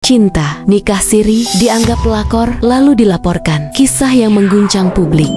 Cinta, nikah siri, dianggap pelakor, lalu dilaporkan. Kisah yang mengguncang publik.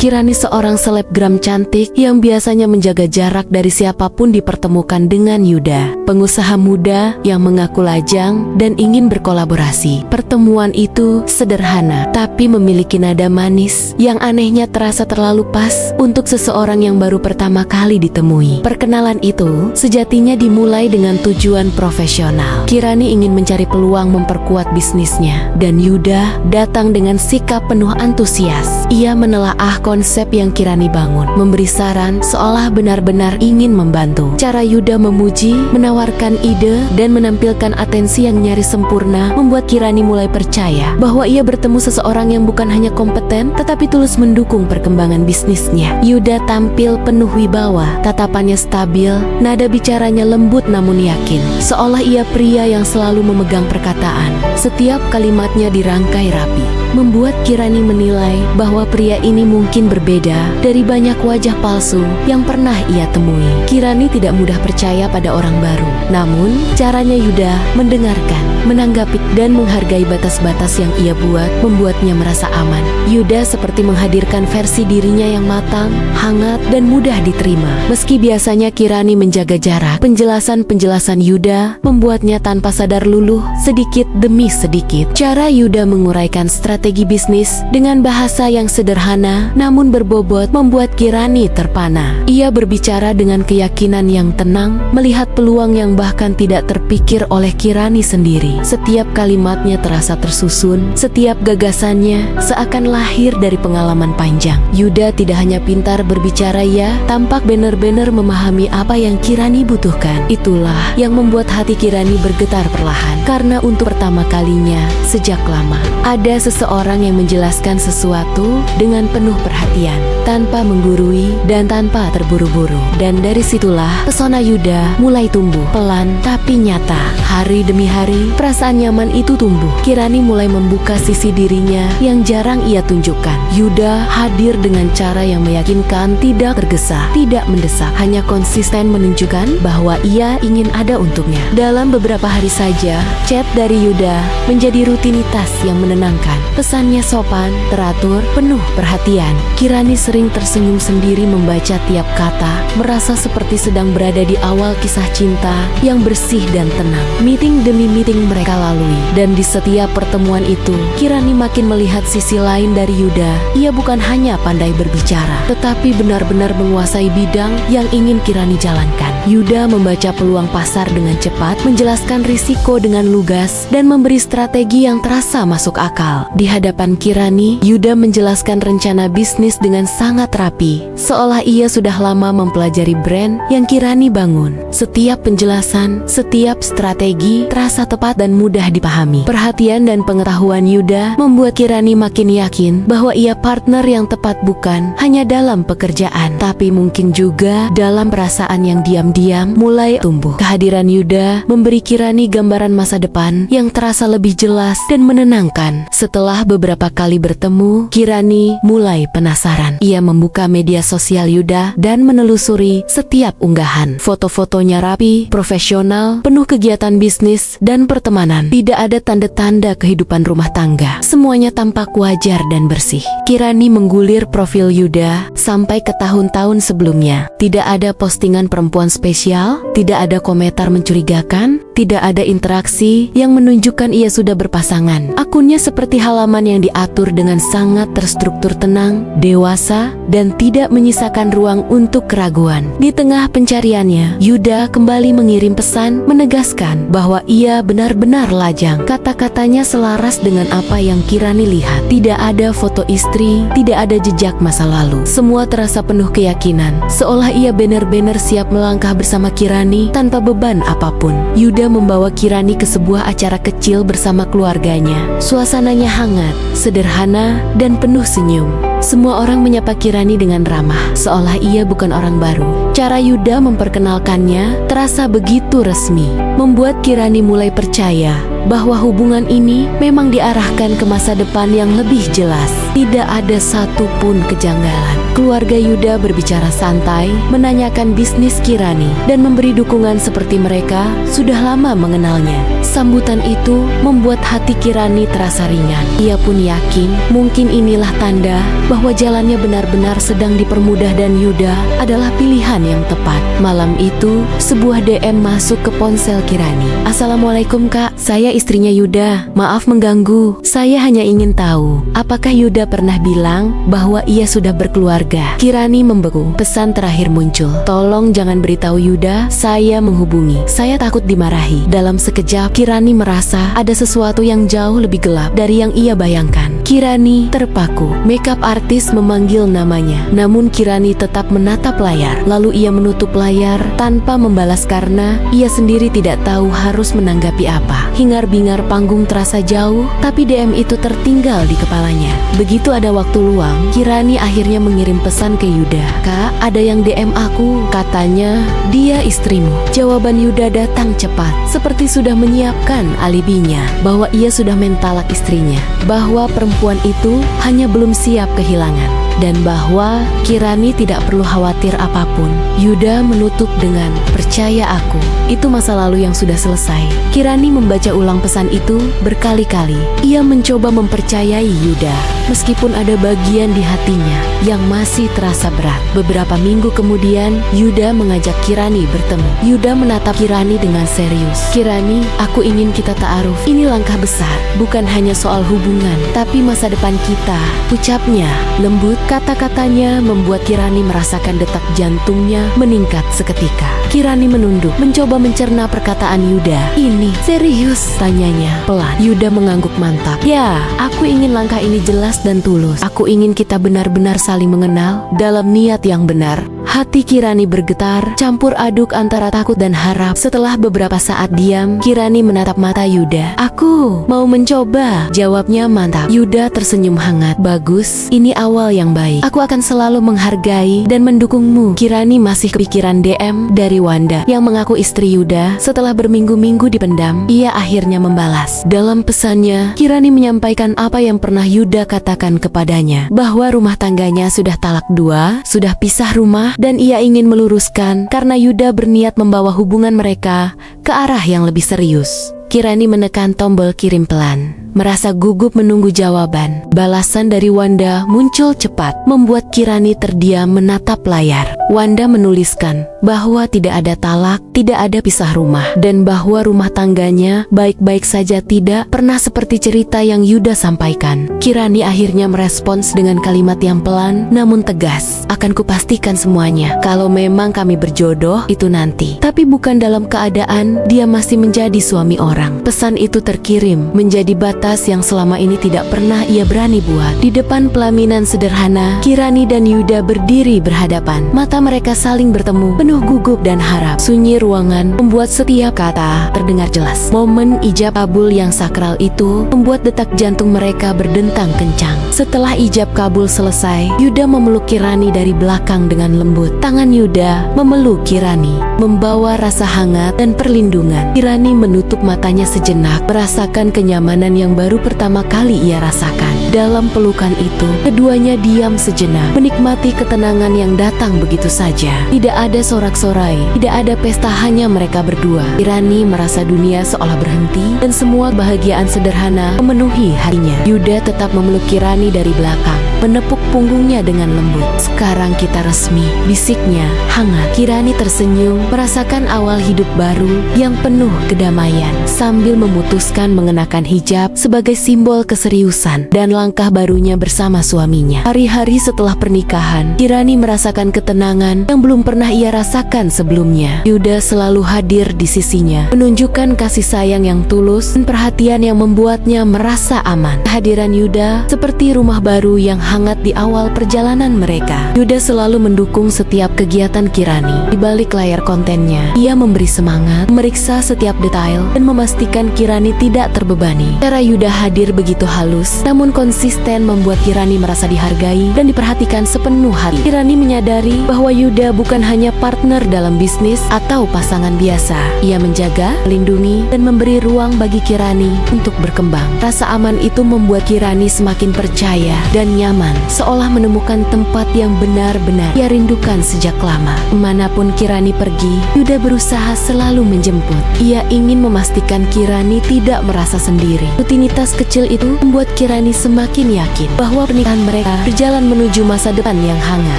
Kirani seorang selebgram cantik yang biasanya menjaga jarak dari siapapun dipertemukan dengan Yuda, pengusaha muda yang mengaku lajang dan ingin berkolaborasi. Pertemuan itu sederhana, tapi memiliki nada manis yang anehnya terasa terlalu pas untuk seseorang yang baru pertama kali ditemui. Perkenalan itu sejatinya dimulai dengan tujuan profesional. Kirani ingin mencari peluang memperkuat bisnisnya, dan Yuda datang dengan sikap penuh antusias. Ia menelaah konsep yang Kirani bangun, memberi saran seolah benar-benar ingin membantu. Cara Yuda memuji, menawarkan ide, dan menampilkan atensi yang nyaris sempurna membuat Kirani mulai percaya bahwa ia bertemu seseorang yang bukan hanya kompeten, tetapi tulus mendukung perkembangan bisnisnya. Yuda tampil penuh wibawa, tatapannya stabil, nada bicaranya lembut namun yakin, seolah ia pria yang selalu memegang perkataan. Setiap kalimatnya dirangkai rapi, membuat Kirani menilai bahwa pria ini mungkin berbeda dari banyak wajah palsu yang pernah ia temui. Kirani tidak mudah percaya pada orang baru, namun caranya Yuda mendengarkan, menanggapi, dan menghargai batas-batas yang ia buat membuatnya merasa aman. Yuda seperti menghadirkan versi dirinya yang matang, hangat, dan mudah diterima. Meski biasanya Kirani menjaga jarak, penjelasan-penjelasan Yuda membuatnya tanpa sadar luluh sedikit demi sedikit. Cara Yuda menguraikan strategi bisnis dengan bahasa yang sederhana namun berbobot membuat Kirani terpana. Ia berbicara dengan keyakinan yang tenang, melihat peluang yang bahkan tidak terpikir oleh Kirani sendiri. Setiap kalimatnya terasa tersusun, setiap gagasannya seakan lahir dari pengalaman panjang. Yuda tidak hanya pintar berbicara, ia tampak benar-benar memahami apa yang Kirani butuhkan. Itulah yang membuat hati Kirani bergetar perlahan, karena untuk pertama kalinya sejak lama ada seseorang yang menjelaskan sesuatu dengan penuh perhatian, tanpa menggurui dan tanpa terburu-buru. Dan dari situlah pesona Yuda mulai tumbuh, pelan tapi nyata. Hari demi hari, perasaan nyaman itu tumbuh. Kirani mulai membuka sisi dirinya yang jarang ia tunjukkan. Yuda hadir dengan cara yang meyakinkan, tidak tergesa, tidak mendesak, hanya konsisten menunjukkan bahwa ia ingin ada untuknya. Dalam beberapa hari saja, chat dari Yuda menjadi rutinitas yang menenangkan. Pesannya sopan, teratur, penuh perhatian. Kirani sering tersenyum sendiri membaca tiap kata, merasa seperti sedang berada di awal kisah cinta yang bersih dan tenang. Meeting demi meeting mereka lalui, dan di setiap pertemuan itu, Kirani makin melihat sisi lain dari Yuda. Ia bukan hanya pandai berbicara, tetapi benar-benar menguasai bidang yang ingin Kirani jalankan. Yuda membaca peluang pasar dengan cepat, menjelaskan risiko dengan lugas, dan memberi strategi yang terasa masuk akal. Di hadapan Kirani, Yuda menjelaskan rencana bisnis dengan sangat rapi, seolah ia sudah lama mempelajari brand yang Kirani bangun. Setiap penjelasan, setiap strategi terasa tepat dan mudah dipahami. Perhatian dan pengetahuan Yuda membuat Kirani makin yakin bahwa ia partner yang tepat bukan hanya dalam pekerjaan, tapi mungkin juga dalam perasaan yang diam-diam mulai tumbuh. Kehadiran Yuda memberi Kirani gambaran masa depan yang terasa lebih jelas dan menenangkan. Setelah beberapa kali bertemu, Kirani mulai penasaran. Ia membuka media sosial Yuda dan menelusuri setiap unggahan. Foto-fotonya rapi, profesional, penuh kegiatan bisnis dan pertemanan. Tidak ada tanda-tanda kehidupan rumah tangga. Semuanya tampak wajar dan bersih. Kirani menggulir profil Yuda sampai ke tahun-tahun sebelumnya. Tidak ada postingan perempuan spesial, tidak ada komentar mencurigakan, tidak ada interaksi yang menunjukkan ia sudah berpasangan. Akunnya seperti halaman yang diatur dengan sangat terstruktur, tenang, dewasa, dan tidak menyisakan ruang untuk keraguan. Di tengah pencariannya, Yuda kembali mengirim pesan menegaskan bahwa ia benar-benar lajang. Kata-katanya selaras dengan apa yang Kirani lihat. Tidak ada foto istri, tidak ada jejak masa lalu. Semua terasa penuh keyakinan, seolah ia benar-benar siap melangkah bersama Kirani tanpa beban apapun. Yuda membawa Kirani ke sebuah acara kecil bersama keluarganya. Suasananya hangat, sederhana, dan penuh senyum. Semua orang menyapa Kirani dengan ramah, seolah ia bukan orang baru. Cara Yuda memperkenalkannya terasa begitu resmi, membuat Kirani mulai percaya bahwa hubungan ini memang diarahkan ke masa depan yang lebih jelas. Tidak ada satupun kejanggalan. Keluarga Yuda berbicara santai, menanyakan bisnis Kirani, dan memberi dukungan seperti mereka sudah lama mengenalnya. Sambutan itu membuat hati Kirani terasa ringan. Ia pun yakin mungkin inilah tanda bahwa jalannya benar-benar sedang dipermudah dan Yuda adalah pilihan yang tepat. Malam itu, sebuah DM masuk ke ponsel Kirani. "Assalamualaikum Kak, saya istrinya Yuda. Maaf mengganggu. Saya hanya ingin tahu, apakah Yuda pernah bilang bahwa ia sudah berkeluarga?" Kirani membeku. Pesan terakhir muncul. "Tolong jangan beritahu Yuda saya menghubungi. Saya takut dimarahi." Dalam sekejap, Kirani merasa ada sesuatu yang jauh lebih gelap dari yang ia bayangkan. Kirani terpaku. Makeup artis memanggil namanya. Namun Kirani tetap menatap layar. Lalu ia menutup layar tanpa membalas karena ia sendiri tidak tahu harus menanggapi apa. Hingar-bingar panggung terasa jauh, tapi DM itu tertinggal di kepalanya. Begitu ada waktu luang, Kirani akhirnya mengirim pesan ke Yuda. "Kak, ada yang DM aku. Katanya dia istrimu." Jawaban Yuda datang cepat, seperti sudah menyiapkan alibinya bahwa ia sudah mentalak istrinya, bahwa perempuan itu hanya belum siap kehilangan, dan bahwa Kirani tidak perlu khawatir apapun. Yuda menutup dengan, "Percaya aku, itu masa lalu yang sudah selesai." Kirani membaca ulang pesan itu berkali-kali. Ia mencoba mempercayai Yuda, meskipun ada bagian di hatinya yang masih terasa berat. Beberapa minggu kemudian, Yuda mengajak Kirani bertemu. Yuda menatap Kirani dengan serius. "Kirani, aku ingin kita ta'aruf. Ini langkah besar, bukan hanya soal hubungan, tapi masa depan kita," ucapnya lembut. Kata-katanya membuat Kirani merasakan detak jantungnya meningkat seketika. Kirani menunduk, mencoba mencerna perkataan Yuda. "Ini serius?" tanyanya pelan. Yuda mengangguk mantap. "Ya, aku ingin langkah ini jelas dan tulus. Aku ingin kita benar-benar saling mengenal dalam niat yang benar." Hati Kirani bergetar, campur aduk antara takut dan harap. Setelah beberapa saat diam, Kirani menatap mata Yuda. "Aku mau mencoba," jawabnya mantap. Yuda tersenyum hangat. "Bagus, ini awal yang baik. Aku akan selalu menghargai dan mendukungmu." Kirani masih kepikiran DM dari Wanda yang mengaku istri Yuda. Setelah berminggu-minggu dipendam, ia akhirnya membalas. Dalam pesannya, Kirani menyampaikan apa yang pernah Yuda katakan kepadanya, bahwa rumah tangganya sudah talak 2, sudah pisah rumah, dan ia ingin meluruskan karena Yuda berniat membawa hubungan mereka ke arah yang lebih serius. Kirani menekan tombol kirim pelan, merasa gugup menunggu jawaban. Balasan dari Wanda muncul cepat, membuat Kirani terdiam menatap layar. Wanda menuliskan bahwa tidak ada talak, tidak ada pisah rumah, dan bahwa rumah tangganya baik-baik saja, tidak pernah seperti cerita yang Yuda sampaikan. Kirani akhirnya merespons dengan kalimat yang pelan namun tegas. "Akan kupastikan semuanya. Kalau memang kami berjodoh, itu nanti. Tapi bukan dalam keadaan dia masih menjadi suami orang." Pesan itu terkirim menjadi batas yang selama ini tidak pernah ia berani buat. Di depan pelaminan sederhana, Kirani dan Yuda berdiri berhadapan. Mata mereka saling bertemu, penuh gugup dan harap. Sunyi ruangan membuat setiap kata terdengar jelas. Momen ijab kabul yang sakral itu membuat detak jantung mereka berdentang kencang. Setelah ijab kabul selesai, Yuda memeluk Kirani dari belakang dengan lembut. Tangan Yuda memeluk Kirani, membawa rasa hangat dan perlindungan. Kirani menutup matanya sejenak, merasakan kenyamanan yang baru pertama kali ia rasakan. Dalam pelukan itu, keduanya diam sejenak, menikmati ketenangan yang datang begitu saja. Tidak ada sorak-sorai, tidak ada pesta, hanya mereka berdua. Kirani merasa dunia seolah berhenti dan semua kebahagiaan sederhana memenuhi hatinya. Yuda tetap memeluk Kirani dari belakang, menepuk punggungnya dengan lembut. "Sekarang kita resmi," bisiknya hangat. Kirani tersenyum, merasakan awal hidup baru yang penuh kedamaian, sambil memutuskan mengenakan hijab sebagai simbol keseriusan dan langkah barunya bersama suaminya. Hari-hari setelah pernikahan, Kirani merasakan ketenangan yang belum pernah ia rasakan sebelumnya. Yuda selalu hadir di sisinya, menunjukkan kasih sayang yang tulus dan perhatian yang membuatnya merasa aman. Kehadiran Yuda seperti rumah baru yang hangat di awal perjalanan mereka. Yuda selalu mendukung setiap kegiatan Kirani. Di balik layar kontennya, ia memberi semangat, memeriksa setiap detail, dan memastikan Kirani tidak terbebani. Cara Yuda hadir begitu halus, namun konsisten membuat Kirani merasa dihargai dan diperhatikan sepenuh hati. Kirani menyadari bahwa Yuda bukan hanya partner dalam bisnis atau pasangan biasa. Ia menjaga, melindungi, dan memberi ruang bagi Kirani untuk berkembang. Rasa aman itu membuat Kirani semakin percaya dan nyaman, seolah menemukan tempat yang benar-benar ia rindukan sejak lama. Kemanapun Kirani pergi, Yuda berusaha selalu menjemput. Ia ingin memastikan Kirani tidak merasa sendiri. Rutinitas kecil itu membuat Kirani semakin yakin bahwa pernikahan mereka berjalan menuju masa depan yang hangat.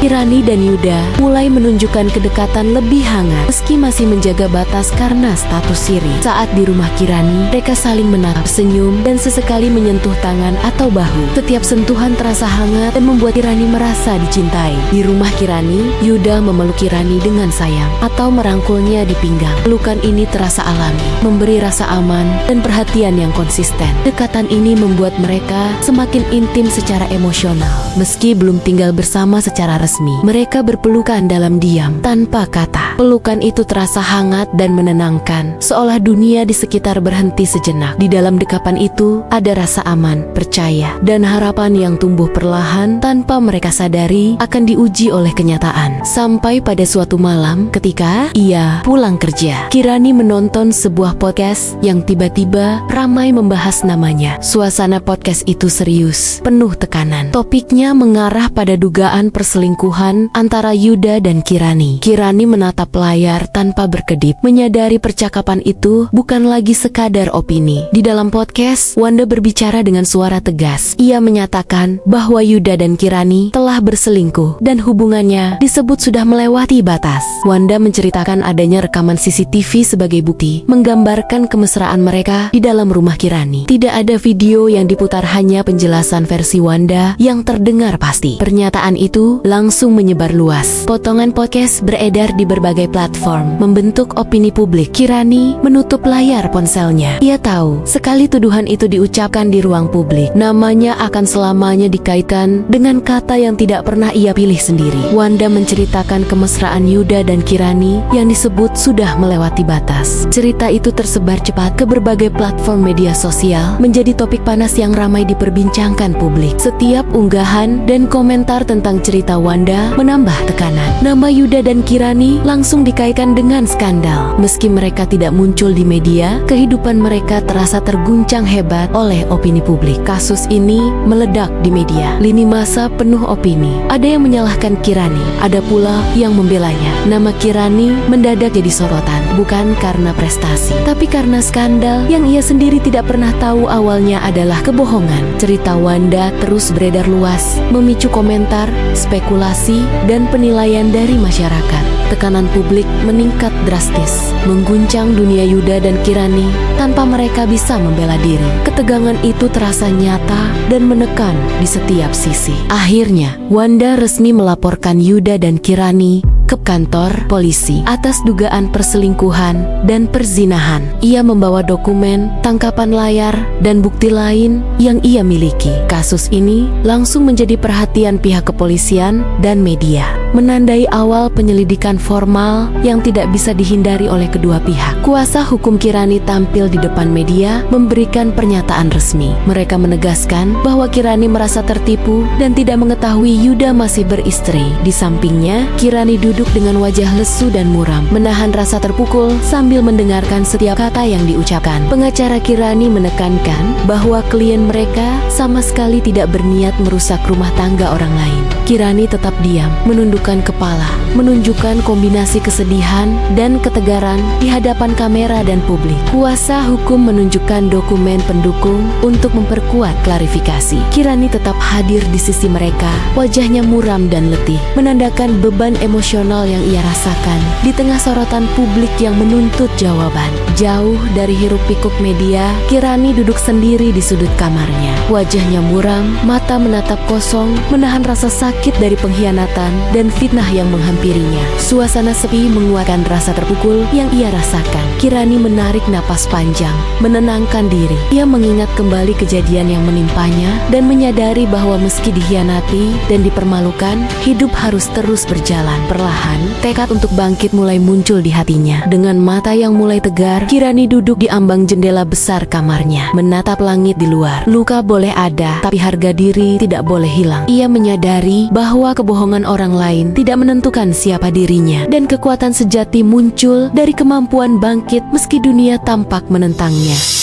Kirani dan Yuda mulai menunjukkan kedekatan lebih hangat, meski masih menjaga batas karena status siri. Saat di rumah Kirani, mereka saling menatap, senyum, dan sesekali menyentuh tangan atau bahu. Setiap sentuhan terasa hangat dan membuat Kirani merasa dicintai. Di rumah Kirani, Yuda memeluk Kirani dengan sayang atau merangkulnya di pinggang. Pelukan ini terasa alami, memberi rasa aman dan perhatian yang konsisten. Dekatan ini membuat mereka semakin intim secara emosional. Meski belum tinggal bersama secara resmi, mereka berpelukan dalam diam, tanpa kata. Pelukan itu terasa hangat dan menenangkan, seolah dunia di sekitar berhenti sejenak. Di dalam dekapan itu, ada rasa aman, percaya, dan harapan yang tumbuh perlahan tanpa mereka sadari akan diuji oleh kenyataan. Sampai pada suatu malam, ketika ia pulang kerja, Kirani menonton sebuah podcast yang tiba-tiba ramai membahas namanya. Suasana podcast itu serius, penuh tekanan. Topiknya mengarah pada dugaan perselingkuhan antara Yuda dan Kirani. Kirani menatap layar tanpa berkedip, menyadari percakapan itu bukan lagi sekadar opini. Di dalam podcast, Wanda berbicara dengan suara tegas. Ia menyatakan bahwa Yuda dan Kirani telah berselingkuh dan hubungannya disebut sudah melewati batas. Wanda menceritakan adanya rekaman CCTV sebagai bukti, menggambarkan kemesraan mereka di dalam rumah Kirani. Tidak ada video yang diputar, hanya penjelasan versi Wanda yang terdengar pasti. Pernyataan itu langsung menyebar luas. Potongan podcast beredar di berbagai platform, membentuk opini publik. Kirani menutup layar ponselnya. Ia tahu, sekali tuduhan itu diucapkan di ruang publik, namanya akan selamanya dikaitkan dengan kata yang tidak pernah ia pilih sendiri. Wanda menceritakan kemesraan Yuda dan Kirani yang disebut sudah melewati batas. Cerita itu tersebar cepat ke berbagai platform media sosial, menjadi topik panas yang ramai diperbincangkan publik. Setiap unggahan dan komentar tentang cerita Wanda menambah tekanan. Nama Yuda dan Kirani langsung dikaitkan dengan skandal. Meski mereka tidak muncul di media, kehidupan mereka terasa terguncang hebat oleh opini publik. Kasus ini meledak di media. Lini masa penuh opini. Ada yang menyalahkan Kirani, ada pula yang membelanya. Nama Kirani mendadak jadi sorotan, bukan karena prestasi, tapi karena skandal yang ia sendiri tidak pernah tahu awalnya adalah kebohongan. Cerita Wanda terus beredar luas, memicu komentar, spekulasi, dan penilaian dari masyarakat. Tekanan publik meningkat drastis, mengguncang dunia Yuda dan Kirani tanpa mereka bisa membela diri. Ketegangan itu terasa nyata dan menekan di setiap sisi. Akhirnya, Wanda resmi melaporkan Yuda dan Kirani ke kantor polisi atas dugaan perselingkuhan dan perzinahan. Ia membawa dokumen, tangkapan layar, dan bukti lain yang ia miliki. Kasus ini langsung menjadi perhatian pihak kepolisian dan media, menandai awal penyelidikan formal yang tidak bisa dihindari oleh kedua pihak. Kuasa hukum Kirani tampil di depan media memberikan pernyataan resmi. Mereka menegaskan bahwa Kirani merasa tertipu dan tidak mengetahui Yuda masih beristri. Di sampingnya, Kirani duduk dengan wajah lesu dan muram, menahan rasa terpukul sambil mendengarkan setiap kata yang diucapkan. Pengacara Kirani menekankan bahwa klien mereka sama sekali tidak berniat merusak rumah tangga orang lain. Kirani tetap diam, menundukkan kepala, menunjukkan kombinasi kesedihan dan ketegaran di hadapan kamera dan publik. Kuasa hukum menunjukkan dokumen pendukung untuk memperkuat klarifikasi. Kirani tetap hadir di sisi mereka, wajahnya muram dan letih, menandakan beban emosional yang ia rasakan di tengah sorotan publik yang menuntut jawaban. Jauh dari hiruk-pikuk media, Kirani duduk sendiri di sudut kamarnya. Wajahnya muram, mata menatap kosong, menahan rasa sakit dari pengkhianatan dan dan fitnah yang menghampirinya. Suasana sepi menguatkan rasa terpukul yang ia rasakan. Kirani menarik napas panjang, menenangkan diri. Ia mengingat kembali kejadian yang menimpanya dan menyadari bahwa meski dikhianati dan dipermalukan, hidup harus terus berjalan. Perlahan, tekad untuk bangkit mulai muncul di hatinya. Dengan mata yang mulai tegar, Kirani duduk di ambang jendela besar kamarnya, menatap langit di luar. Luka boleh ada, tapi harga diri tidak boleh hilang. Ia menyadari bahwa kebohongan orang lain tidak menentukan siapa dirinya, dan kekuatan sejati muncul dari kemampuan bangkit meski dunia tampak menentangnya.